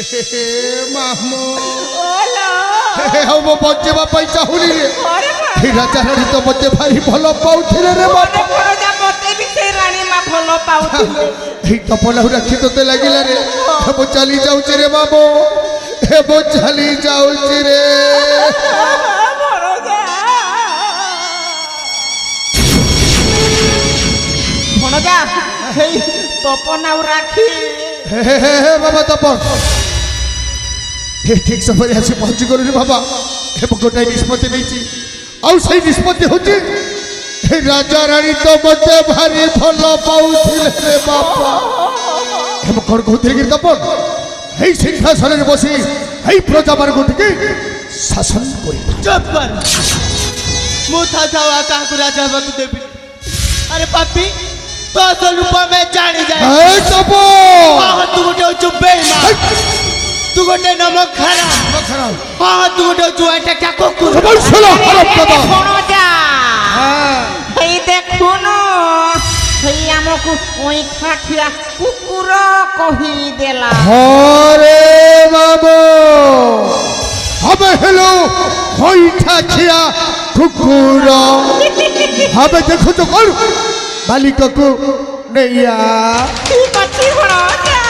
ମାମୁ ମୁଁ ବଞ୍ଚେଇବା ପାଇଁ ଚାହୁଁନି ରେ ରାଜା ରାଣୀ ତ ମତେ ଭାରି ଭଲ ପାଉଥିଲେ ରେ ବାପା ମତେ ବି ସେ ରାଣୀ ମା ଭଲ ପାଉଥିଲେ ଏଇ ତପଲା ରାକ୍ଷୀ ତୋତେ ଲାଗିଲା ରେ ମୁଁ ଚାଲି ଯାଉଛି ରେ ବାବୁ ମୁଁ ଚାଲି ଯାଉଛି ରେ ଭଣଜା ହେଇ ତପନ ଆଉ ରାକ୍ଷୀ ବାବା ତପନ ঠিক সময় আসি পৌঁছি গলি রে বাবা এবং গোটাই নিষ্পত্তি নেইছি ଆଉ সেই নিষ্পত্তি হচ্ছে রাজা রানী তো মতে ভারি ভাল পাউଥିଲେ রে বাবা এবং কোন কହୁଥିଲେ কি তপন এই সিংহাসনে বসি এই প্রজা মার্গটিকে শাসন করি চুপ কর মু থাও কাহাକୁ রাজা হବାକୁ দেবি আরে পাপি তো স্বরূপ মে জানি যায় এই তপন তু গোটে চুপ বেঈমান तू गोटे नमक खराब हाँ तू गोटे जुआटा क्या कुकुर ভণজা এই দেখুন সেই আমাকে ওইঠা খিয়া কুকুর কহি দেলা হরে বাবু হবে হেলো হইঠা খিয়া কুকুর হবে দেখো তো কর মালিকକୁ নেইয়া ঠিক আছে ভণজা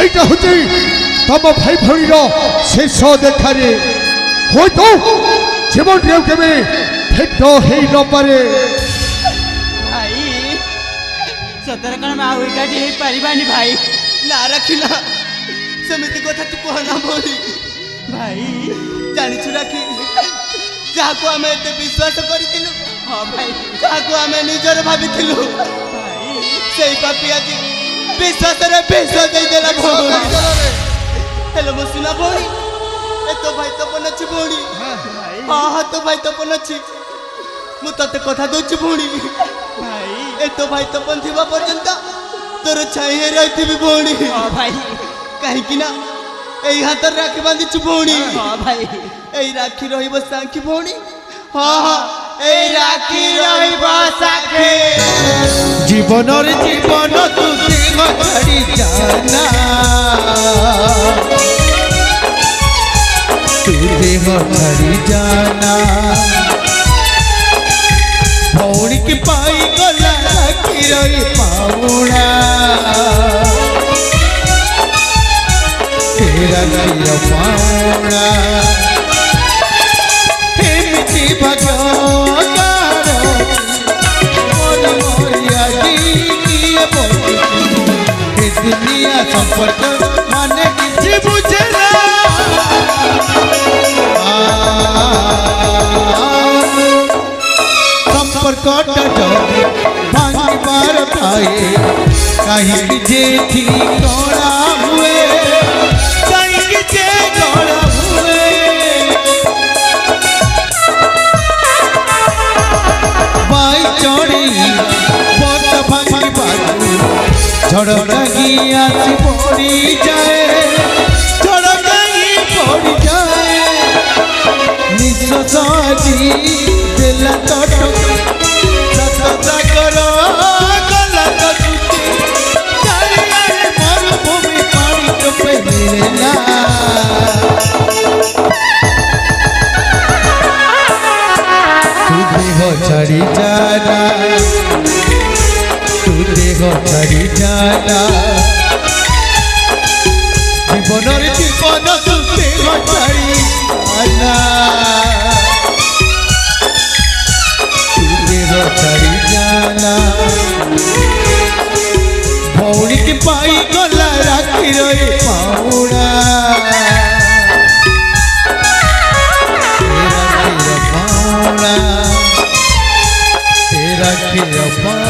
এইটা হচ্ছে তম ভাই ভৌণীর শেষ দেখারে হয়তো জীবনরেও কেবে ভেট হই নপারে ভাই সতরে কোন মা হইকাটি হই পারিবানি ভাই না রাখিলা সেমিতি কথা তু কহনা বলি ভাই জানিছু রাখি যাহাকু আমি এতে বিশ্বাস করিছিলু হ্যাঁ ভাই যাহাকু আমি নিজর ভাবিছিলু ভাই সেই পাপি আজি বিশ্বাসরে বিশ্বাস দেই দেলা ভৌণী हेलो मुसिना भौणी ए तो भाई तपन अछि भौणी हां हां तो भाई तपन अछि मु तते कथा दोछि भौणी भाई ए तो भाई तपन थिबा पर्यंत तोर छाई रहथिबी भौणी हां भाई काहे कि ना एई हाथ राखी बांधी छु भौणी हां भाई एई राखी रहिबो साखी भौणी हां हां एई राखी रहिबो साखी জীবনের জীবন তু দেহ ছাড়ি জানা তু দেহ ছাড়ি জানা ভৌণী কি পাই গলা রাখি রই পাউনা রাখির পাউনা এমিতি ভাগ্যকার दुनिया संपर्क माने किसी बुझे ना संपर्क भांगी बार पाए कहीं जे थी गड़ा हुए कहीं जे गड़ा हुए बाई चढ़ी बत भांगी बाजू झड़की आसी पड़ी जाए झड़की पड़ी जाए निश्वासी दिल तट सतता करो गला तुझे चारियारे मरुभूमि पानी तो पे मिलेला तू देह छाड़ी जाना तू देह छाड़ी जाना জীবনের জীবন তু দেহ ছাড়ি জানা जाना भौणी की पाई गला राखी रही पाउना तेरा खीर पाउना तेरा खीर पाउना